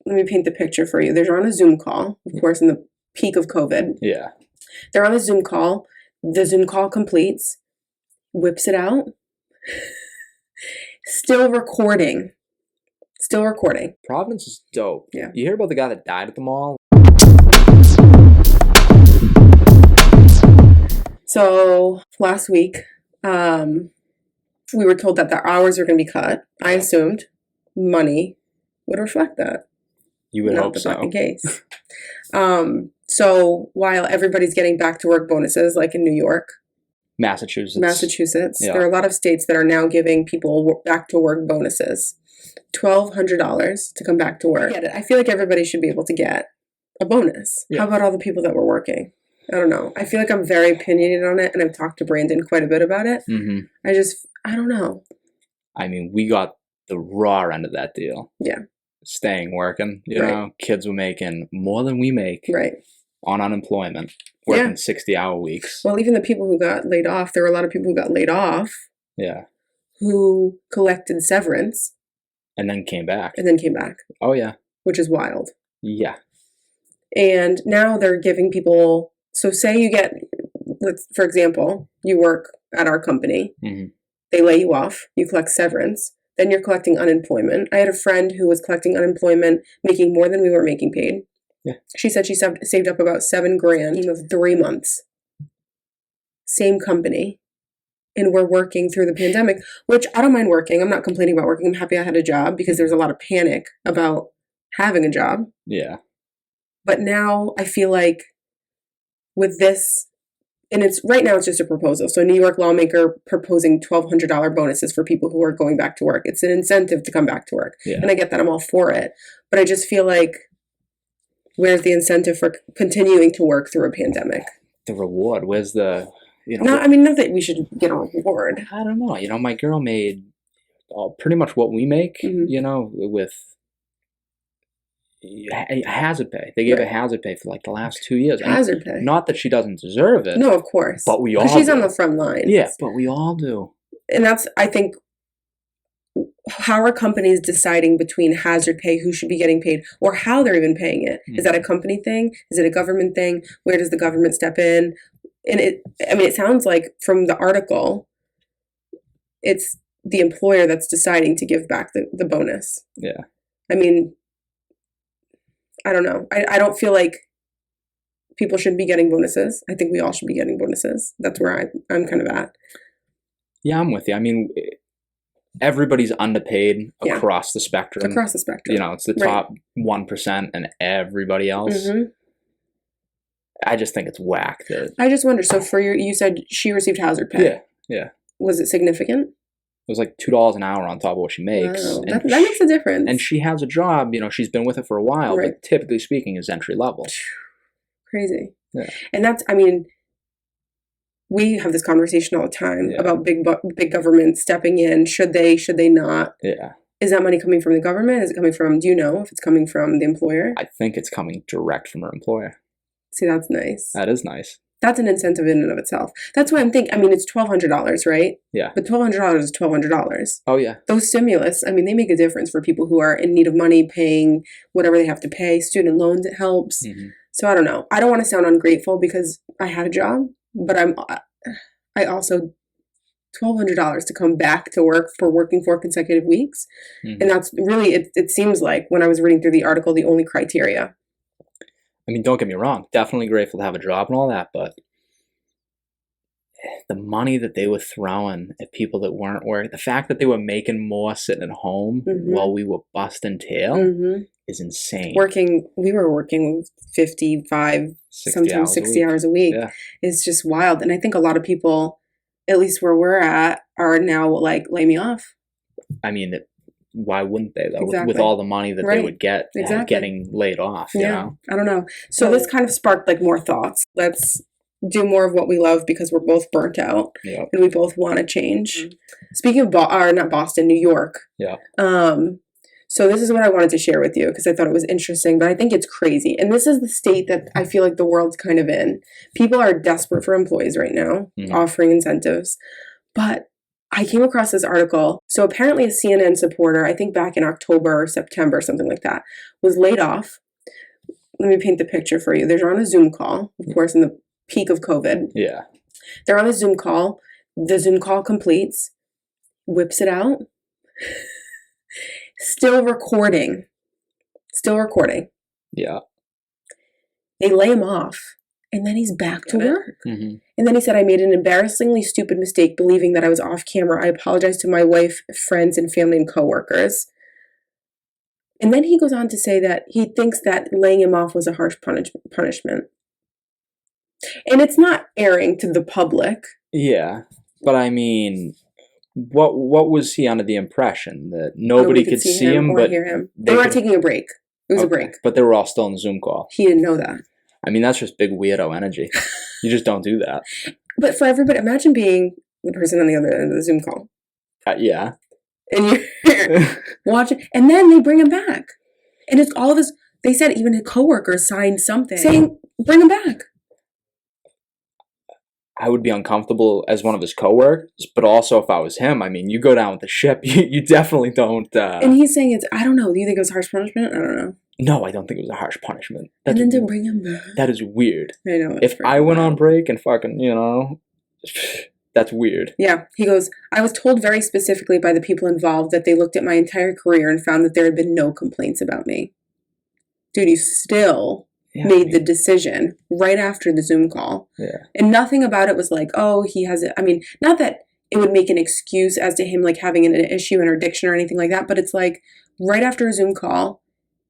let me paint the picture for you. They're on a Zoom call, of course, in the peak of COVID. Yeah. They're on a Zoom call. The Zoom call completes, whips it out. Still recording. Providence is dope. Yeah. You hear about the guy that died at the mall? So last week, we were told that the hours are going to be cut. I assumed money would reflect that. You would Not hope the so. fucking case. So while everybody's getting back to work bonuses, like in New York, Massachusetts, Yeah. there are a lot of states that are now giving people back to work bonuses. $1,200 to come back to work. I get it. I feel like everybody should be able to get a bonus. Yeah. How about all the people that were working? I don't know. I feel like I'm very opinionated on it, and I've talked to Brandon quite a bit about it. Mm-hmm. I don't know. I mean, we got the raw end of that deal. Yeah. Staying working, you Right. know, kids were making more than we make Right. on unemployment, working 60-hour weeks. Well, even the people who got laid off, there were a lot of people who got laid off Yeah. who collected severance And then came back. and then came back, Oh, yeah. which is wild. Yeah. And now they're giving people, so say you get, for example, you work at our company, Mm-hmm. they lay you off, you collect severance, then you're collecting unemployment. I had a friend who was collecting unemployment, making more than we were making paid. Yeah. She said she saved up about $7,000 of 3 months. Same company. And we're working through the pandemic, which I don't mind working. I'm not complaining about working. I'm happy I had a job because there's a lot of panic about having a job. Yeah. But now I feel like with this, and it's right now it's just a proposal. So a New York lawmaker proposing $1,200 bonuses for people who are going back to work. It's an incentive to come back to work. Yeah. And I get that. I'm all for it. But I just feel like, where's the incentive for continuing to work through a pandemic? The reward. Where's the, you know. No, I mean, not that we should get a reward. I don't know. You know, my girl made pretty much what we make, Mhm. you know, with hazard pay. They gave Right. a hazard pay for like the last 2 years. And Hazard pay. not that she doesn't deserve it. No, of course. But we all Because she's do. on the front line. Yeah, but we all do. And that's, I think, how are companies deciding between hazard pay, who should be getting paid, or how they're even paying it? Is that a company thing? Is it a government thing? Where does the government step in? And it sounds like from the article, it's the employer that's deciding to give back the bonus. Yeah. I mean, I don't know. I don't feel like people should be getting bonuses. I think we all should be getting bonuses. That's where I'm kind of at. Yeah, I'm with you. I mean, everybody's underpaid Yeah. across the spectrum. Across the spectrum. You know, it's the Right. top 1% and everybody else. Mhm. I just think it's whack. I just wonder. So for you said she received hazard pay. Yeah, yeah. Was it significant? It was like $2 an hour on top of what she makes. Wow. And That makes a difference. And she has a job, you know, she's been with it for a while, Right. but typically speaking is entry level. Crazy. Yeah. And that's, I mean, we have this conversation all the time Yeah. about big government stepping in. Should they not? Yeah. Is that money coming from the government? Is it coming from, do you know if it's coming from the employer? I think it's coming direct from her employer. See, that's nice. That is nice. That's an incentive in and of itself. That's why I'm thinking, I mean, it's $1,200, right? Yeah. But $1,200 is $1,200. Oh, yeah. Those stimulus, I mean, they make a difference for people who are in need of money, paying whatever they have to pay. Student loans, it helps. Mm-hmm. So I don't know. I don't want to sound ungrateful because I had a job, but I also $1,200 to come back to work for working 4 consecutive weeks. Mm-hmm. And that's really, it seems like when I was reading through the article, the only criteria. I mean, don't get me wrong. Definitely grateful to have a job and all that, but the money that they were throwing at people that weren't working, the fact that they were making more sitting at home Mhm. while we were busting tail Mm-hmm. is insane. We were working 55, 60 sometimes hours a 60 week. hours a week. Yeah. It's just wild. And I think a lot of people, at least where we're at, are now like, lay me off. I mean, why wouldn't they, though? Exactly. With all the money that Right. they would get Exactly. getting laid off, you know? I don't know. So this kind of sparked like more thoughts. Let's do more of what we love because we're both burnt out Yep. and we both want to change. Speaking of, not Boston, New York. Yeah. So this is what I wanted to share with you because I thought it was interesting, but I think it's crazy. And this is the state that I feel like the world's kind of in. People are desperate for employees right now, Mhm. offering incentives. But I came across this article. So apparently a CNN supporter, I think back in October or September, something like that, was laid off. Let me paint the picture for you. They're on a Zoom call, of course, in the peak of COVID. Yeah. They're on a Zoom call. The Zoom call completes, whips it out. Still recording. Yeah. They lay him off. And then he's back to work. Mm-hmm. And then he said, I made an embarrassingly stupid mistake believing that I was off camera. I apologize to my wife, friends, and family and coworkers. And then he goes on to say that he thinks that laying him off was a harsh punishment. And it's not airing to the public. Yeah. But I mean, what was he under the impression? That nobody could see him or but hear him. They were taking a break. It was a break. But they were all still in the Zoom call. He didn't know that. I mean, that's just big weirdo energy. You just don't do that. But for everybody, imagine being the person on the other end of the Zoom call. Yeah. And you're watching, and then they bring him back. And it's all of this, they said even his coworkers signed something saying, bring him back. I would be uncomfortable as one of his coworkers, but also if I was him, I mean, you go down with the ship, you definitely don't. And he's saying I don't know, do you think it was harsh punishment? I don't know. No, I don't think it was a harsh punishment. And then to bring him back. That is weird. I know. If I went on break and fucking, that's weird. Yeah. He goes, I was told very specifically by the people involved that they looked at my entire career and found that there had been no complaints about me. Dude, you still made the decision right after the Zoom call. Yeah. And nothing about it was like, oh, he has it. I mean, not that it would make an excuse as to him like having an issue in addiction or anything like that, but it's like right after a Zoom call,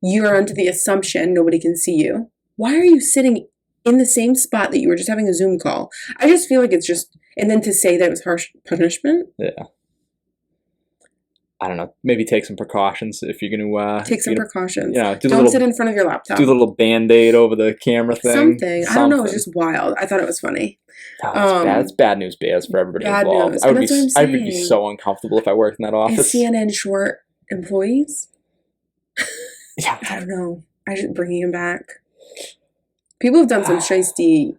you're under the assumption nobody can see you. Why are you sitting in the same spot that you were just having a Zoom call? I just feel like it's just, and then to say that it was harsh punishment. Yeah. I don't know. Maybe take some precautions if you're going to... take some precautions. Yeah. Don't sit in front of your laptop. Do the little Band-Aid over the camera thing. Something. I don't know. It was just wild. I thought it was funny. Oh, it's bad. It's bad news bears for everybody bad involved. News. I would be so uncomfortable if I worked in that office. Is CNN short employees? Yeah. I don't know. I should bring him back. People have done some shiesty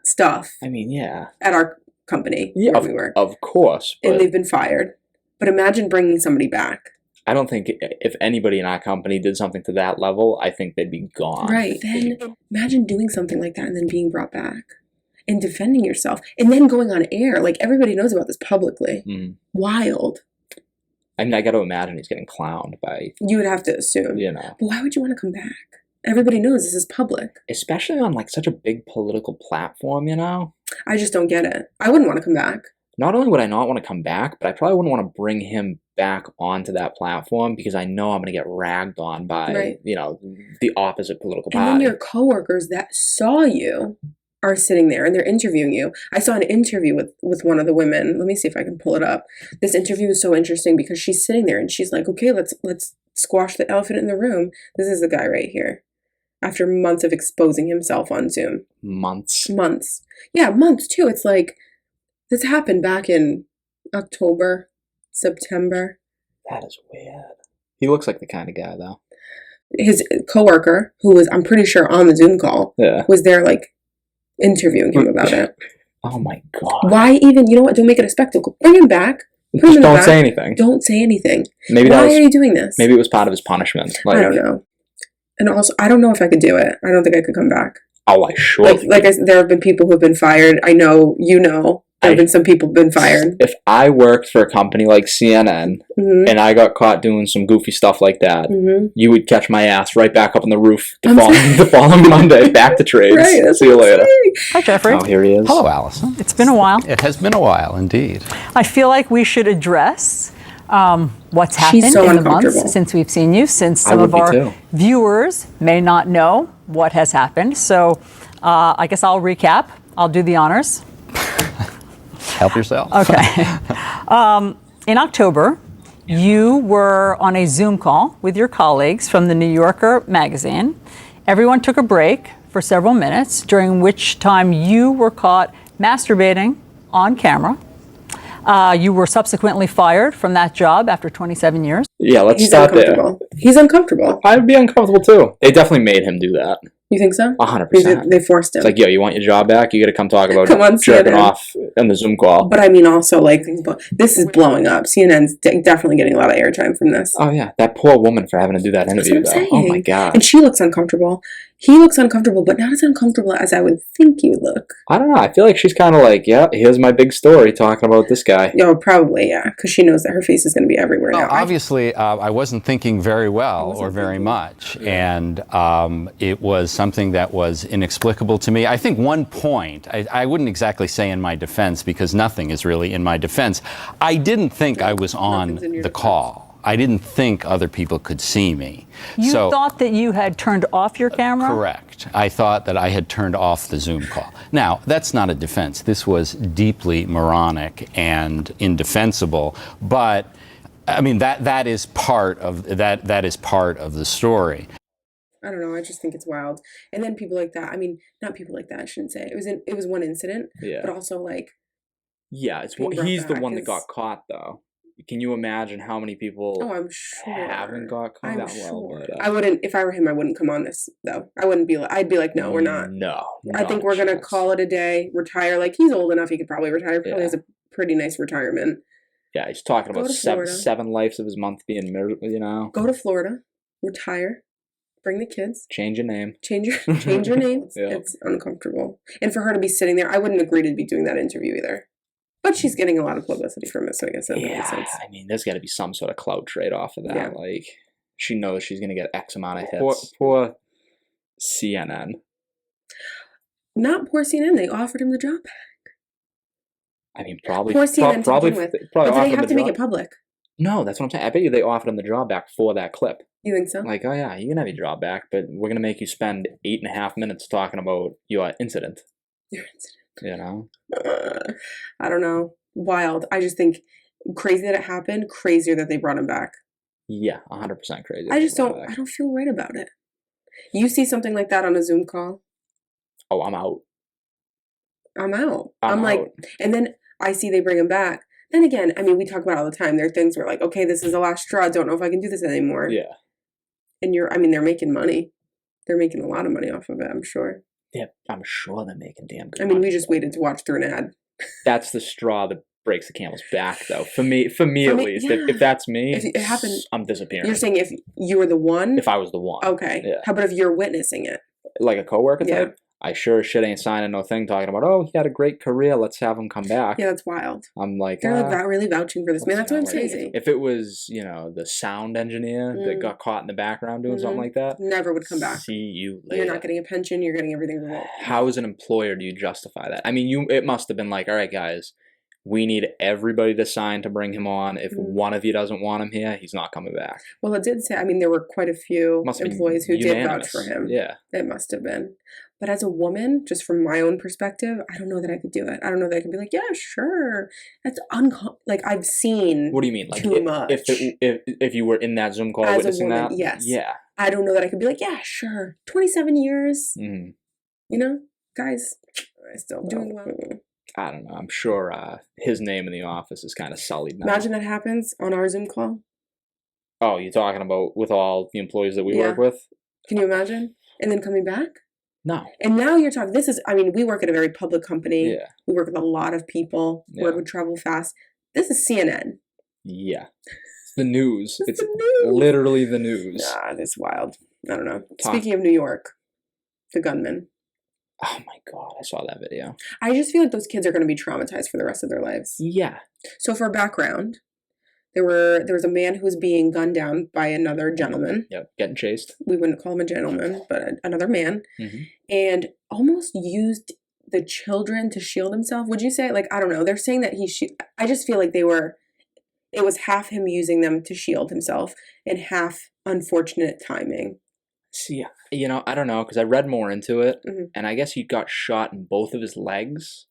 stuff. I mean, yeah. At our company where we work. Of course. And they've been fired. But imagine bringing somebody back. I don't think if anybody in our company did something to that level, I think they'd be gone. Right. Then imagine doing something like that and then being brought back and defending yourself and then going on air. Like everybody knows about this publicly. Wild. I mean, I got to imagine he's getting clowned by... You would have to assume. But why would you want to come back? Everybody knows this is public. Especially on like such a big political platform, I just don't get it. I wouldn't want to come back. Not only would I not want to come back, but I probably wouldn't want to bring him back onto that platform because I know I'm going to get ragged on by, the opposite political party. And then your coworkers that saw you are sitting there and they're interviewing you. I saw an interview with one of the women. Let me see if I can pull it up. This interview is so interesting because she's sitting there and she's like, okay, let's squash the elephant in the room. This is the guy right here. After months of exposing himself on Zoom. Months. Yeah, months too. It's like, this happened back in October, September. That is weird. He looks like the kind of guy, though. His coworker, who was, I'm pretty sure, on the Zoom call, was there, like, interviewing him about it. Oh, my God. Why even, you know what, don't make it a spectacle. Bring him back. Just don't say anything. Don't say anything. Maybe Why are you doing this? Maybe it was part of his punishment. I don't know. And also, I don't know if I could do it. I don't think I could come back. Oh, I sure. There have been people who have been fired. I know, there have been some people who've been fired. If I worked for a company like CNN and I got caught doing some goofy stuff like that, you would catch my ass right back up on the roof the following Monday, back to trades. Right, see you later. Hi, Jeffrey. Oh, here he is. Hello, Allison. It's been a while. It has been a while, indeed. I feel like we should address what's happened in the months since we've seen you, since some of our viewers may not know what has happened. So I guess I'll recap. I'll do the honors. Help yourself. Okay. In October, you were on a Zoom call with your colleagues from the New Yorker magazine. Everyone took a break for several minutes, during which time you were caught masturbating on camera. You were subsequently fired from that job after 27 years. Yeah, let's start there. He's uncomfortable. I'd be uncomfortable too. They definitely made him do that. You think so? 100%. They forced him. It's like, yo, you want your job back? You got to come talk about Come on, jerking CNN. off in the Zoom call. But I mean, also, like, this is blowing up. CNN's definitely getting a lot of airtime from this. Oh, yeah. That poor woman for having to do that interview, That's what I'm though. saying. Oh, my God. And she looks uncomfortable. He looks uncomfortable, but not as uncomfortable as I would think you would look. I don't know. I feel like she's kind of like, yeah, here's my big story talking about this guy. Yo, probably, yeah, because she knows that her face is going to be everywhere Well, now. obviously, I wasn't thinking very well or very much, and it was something that was inexplicable to me. I think one point, I wouldn't exactly say in my defense, because nothing is really in my defense. I didn't think I was on the call. I didn't think other people could see me. You thought that you had turned off your camera? Correct. I thought that I had turned off the Zoom call. Now, that's not a defense. This was deeply moronic and indefensible, but I mean that is part of that is part of the story. I don't know. I just think it's wild. And then people like that. I mean, not people like that. I shouldn't say. It was one incident, but also like. Yeah, he's the one that got caught, though. Can you imagine how many people I'm sure haven't got caught? I'm sure. I wouldn't, if I were him, I wouldn't come on this, though. I'd be like, no, we're not. No. I think we're going to call it a day, retire. Like, he's old enough, he could probably retire. Probably has a pretty nice retirement. Yeah, he's talking about seven lives of his month being miserable, you know. Go to Florida, retire, bring the kids. Change your name. Change your name. It's uncomfortable. And for her to be sitting there, I wouldn't agree to be doing that interview either. But she's getting a lot of publicity from it, so I guess that makes sense. I mean, there's got to be some sort of clout trade off of that. Yeah. Like, she knows she's going to get X amount of hits. Poor CNN. Not poor CNN. They offered him the job back. I mean, probably. Poor CNN to begin with. But do they have to make it public? No, that's what I'm saying. I bet you they offered him the job back for that clip. You think so? Like, oh yeah, you can have your job back, but we're going to make you spend 8.5 minutes talking about your incident. Your incident. You know? I don't know. Wild. I just think crazy that it happened. Crazier that they brought him back. Yeah, 100% crazy. I don't feel right about it. You see something like that on a Zoom call? Oh, I'm out. I'm out. I'm like, and then I see they bring him back. Then again, I mean, we talk about it all the time. There are things where like, okay, this is the last straw. Don't know if I can do this anymore. Yeah. And they're making money. They're making a lot of money off of it, I'm sure. Yeah, I'm sure they're making damn good. I mean, we just waited to watch through an ad. That's the straw that breaks the camel's back, though. For me at least. Yeah. If that's me, if it happened, I'm disappearing. You're saying if you were the one? If I was the one. Okay. Yeah. How about if you're witnessing it? Like a coworker type? I sure as shit ain't signing no thing talking about, oh, he had a great career, let's have him come back. Yeah, that's wild. I'm like, they're like really vouching for this man. That's what I'm saying. If it was, the sound engineer that got caught in the background doing something like that, never would come back. See you later. You're not getting a pension. You're getting everything remote. How as an employer do you justify that? I mean, it must have been like, all right, guys, we need everybody to sign to bring him on. If one of you doesn't want him here, he's not coming back. Well, it did say, I mean, there were quite a few employees who did vouch for him. Yeah. It must have been. But as a woman, just from my own perspective, I don't know that I could do it. I don't know that I could be like, yeah, sure. That's like I've seen. What do you mean? Like too much. If you were in that Zoom call as witnessing a woman, that? Yes. Yeah. I don't know that I could be like, yeah, sure. 27 years. Mm-hmm. Guys, I still doing well. I don't know. I'm sure his name in the office is kind of sullied now. Imagine that happens on our Zoom call. Oh, you're talking about with all the employees that we work with? Can you imagine? And then coming back? No. And now you're talking, we work at a very public company. Yeah. We work with a lot of people. Word would travel fast. This is CNN. Yeah. It's the news. It's the news. Literally the news. Nah, it's wild. I don't know. Speaking of New York, the gunman. Oh my God, I saw that video. I just feel like those kids are going to be traumatized for the rest of their lives. Yeah. So for background, there was a man who was being gunned down by another gentleman. Yep, getting chased. We wouldn't call him a gentleman, but another man. Mm-hmm. And almost used the children to shield himself. Would you say, like, I don't know. They're saying that I just feel like it was half him using them to shield himself and half unfortunate timing. See, I don't know, because I read more into it, and I guess he got shot in both of his legs.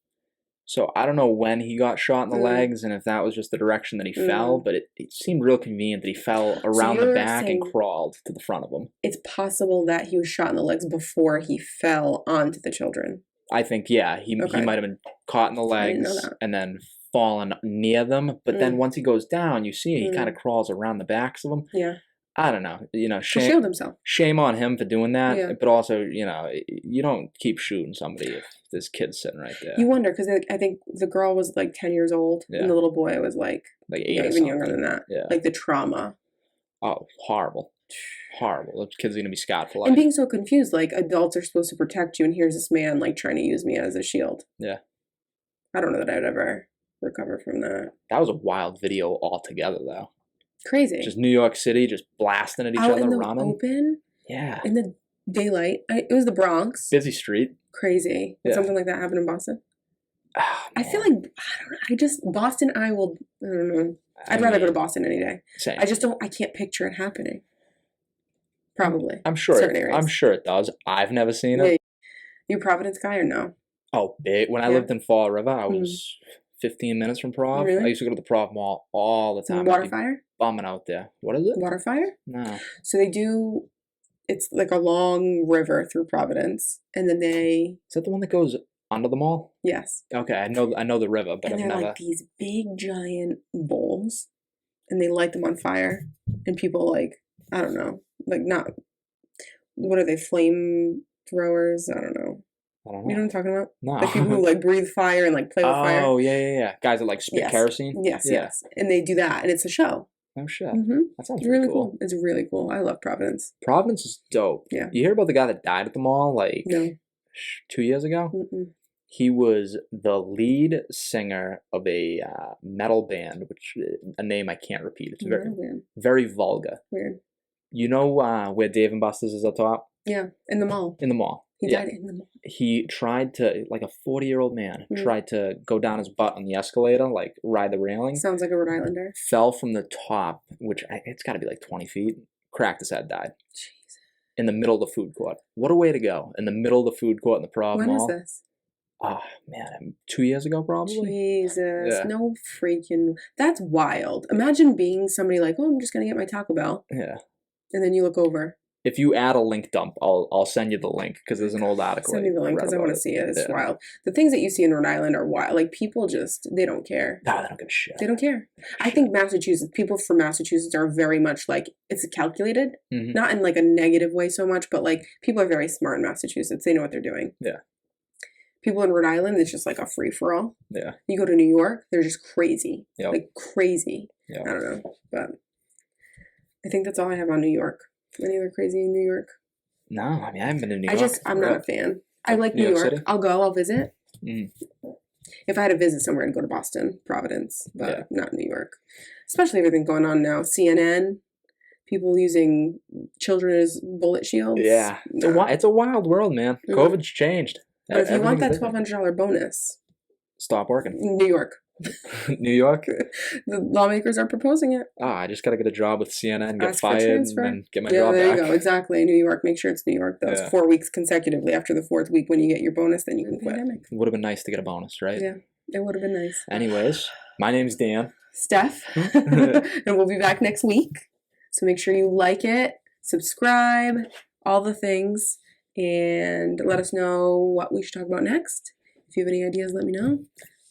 So I don't know when he got shot in the legs and if that was just the direction that he fell, but it seemed real convenient that he fell around the back and crawled to the front of him. It's possible that he was shot in the legs before he fell onto the children. I think, yeah, he might have been caught in the legs and then fallen near them. But then once he goes down, you see he kind of crawls around the backs of them. Yeah. I don't know. You know, To shield himself. shame on him for doing that. Yeah. But also, you know, you don't keep shooting somebody if this kid's sitting right there. You wonder, because I think the girl was like 10 years old, Yeah. and the little boy was like 8 or even something. younger than that. Yeah. Like the trauma. Oh, horrible. Horrible. The kid's going to be scarred for life. And being so confused, like adults are supposed to protect you, and here's this man like trying to use me as a shield. Yeah. I don't know that I'd ever recover from that. That was a wild video altogether, though. Crazy. Just New York City, just blasting at each Out other, in the running. open, Yeah. in the daylight. It was the Bronx. Busy street. Crazy. Did Yeah. something like that happen in Boston? Oh, I feel like, I don't know. Boston, I don't know. I'd rather go to Boston any day. Same. I can't picture it happening. Probably. I'm sure. Certain areas. I'm sure it does. I've never seen it. Yeah. You a Providence guy or no? Oh, big. When I Yeah. lived in Fall River, I was 15 minutes from Prov. Really? I used to go to the Prov Mall all the time. I'd Water be fire? bumming out there. What is it? Water fire? No. So they do, it's like a long river through Providence. And then Is that the one that goes under the mall? yes. Okay, I know the river, but And I've they're never. like these big giant bowls. And they light them on fire. And people like, I don't know, like not, what are they, flame throwers? I don't know. I don't know. You know what I'm talking about? No. Like people who like breathe fire and like play with fire. Oh, yeah. Guys that like spit Yes. kerosene? Yes, Yeah. yes. And they do that, and it's a show. Oh, shit. Mm-hmm. That sounds It's really really cool. cool. It's really cool. I love Providence. Providence is dope. Yeah. You hear about the guy that died at the mall like No. 2 years ago? Mm-mm. He was the lead singer of a metal band, which a name I can't repeat. It's very, Oh, man. very vulgar. Weird. You know where Dave and Buster's is up top? Yeah, in the mall. In the mall. He Yeah. died in the mall. He tried to, like a 40-year-old man, Mhm. tried to go down his butt on the escalator, like ride the railing. Sounds like a Rhode Islander. Fell from the top, which it's got to be like 20 feet. Cracked his head, died. Jeez. In the middle of the food court. What a way to go. In the middle of the food court in the Prov When Mall. was this? Oh, man. 2 years ago, probably? Jesus. Yeah. No freaking. That's wild. Imagine being somebody like, oh, I'm just going to get my Taco Bell. Yeah. And then you look over. If you add a link dump, I'll send you the link because there's an old article. Send me the link because I want to see it. It's wild. The things that you see in Rhode Island are wild. Like people just, they don't care. No, they don't give a shit. They don't care. I think Massachusetts, people from Massachusetts are very much like, it's calculated. Mhm. Not in like a negative way so much, but like people are very smart in Massachusetts. They know what they're doing. Yeah. People in Rhode Island, it's just like a free for all. Yeah. You go to New York, they're just crazy. Yep. Like crazy. Yep. I don't know. But I think that's all I have on New York. Any other crazy in New York? No, I mean, I haven't been to New York. I'm not a fan. I like New New York York. City? I'll go, I'll visit. Mm. If I had to visit somewhere, I'd go to Boston, Providence, but Yeah. not New York. Especially everything going on now. CNN, people using children as bullet shields. Yeah. It's a wild world, man. Mhm. COVID's changed. But if you want that Everything's different. $1,200 bonus, Stop working. New York. New York? The lawmakers are proposing it. I just got to get a job with CNN, get Ask for fired, and transfer. then get my Yeah, job there back. you go. Exactly. New York. Make sure it's New York. Those Yeah. 4 weeks consecutively. After the fourth week, when you get your bonus, then you can quit. It would have been nice to get a bonus, right? Yeah, it would have been nice. Anyways, my name's Dan. Steph, and we'll be back next week. So make sure you like it, subscribe, all the things, and let us know what we should talk about next. If you have any ideas, let me know.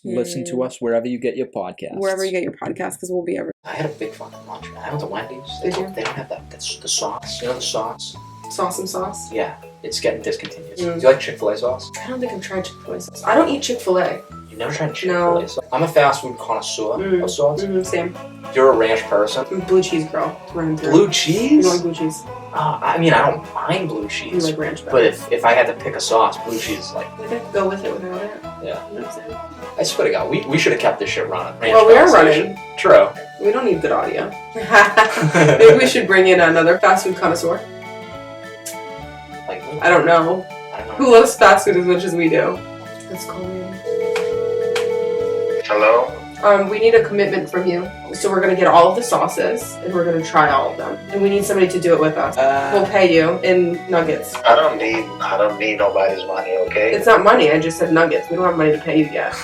Listen to us wherever you get your podcasts. Wherever you get your podcast, because we'll be everywhere. I had a big fucking lunch, man. I went to Wendy's. Did you? They don't have the sauce. You know the sauce? Sauce. Yeah, it's getting discontinued. Mm. Do you like Chick-fil-A sauce? I don't think I've tried Chick-fil-A sauce. I don't eat Chick-fil-A. You've never tried Chick-fil-A sauce? I'm a fast food connoisseur of sauce. Same. You're a ranch person. Blue cheese girl. Run through. Blue You cheese? don't like blue cheese? I mean, I don't mind blue You cheese. like ranch better. But if I had to pick a sauce, blue cheese is like, I think go with it without it. yeah. You know what I'm saying? I swear to God, we should have kept this shit running. Ranch Well, we are conversation. running. True. We don't need good audio. Maybe we should bring in another fast food connoisseur. Like, I don't know. I don't know. Who loves fast food as much as we do? Let's call him. Hello? We need a commitment from you. So we're gonna get all of the sauces and we're gonna try all of them. And we need somebody to do it with us. We'll pay you in nuggets. I don't need nobody's money, okay? It's not money, I just said nuggets. We don't have money to pay you yet.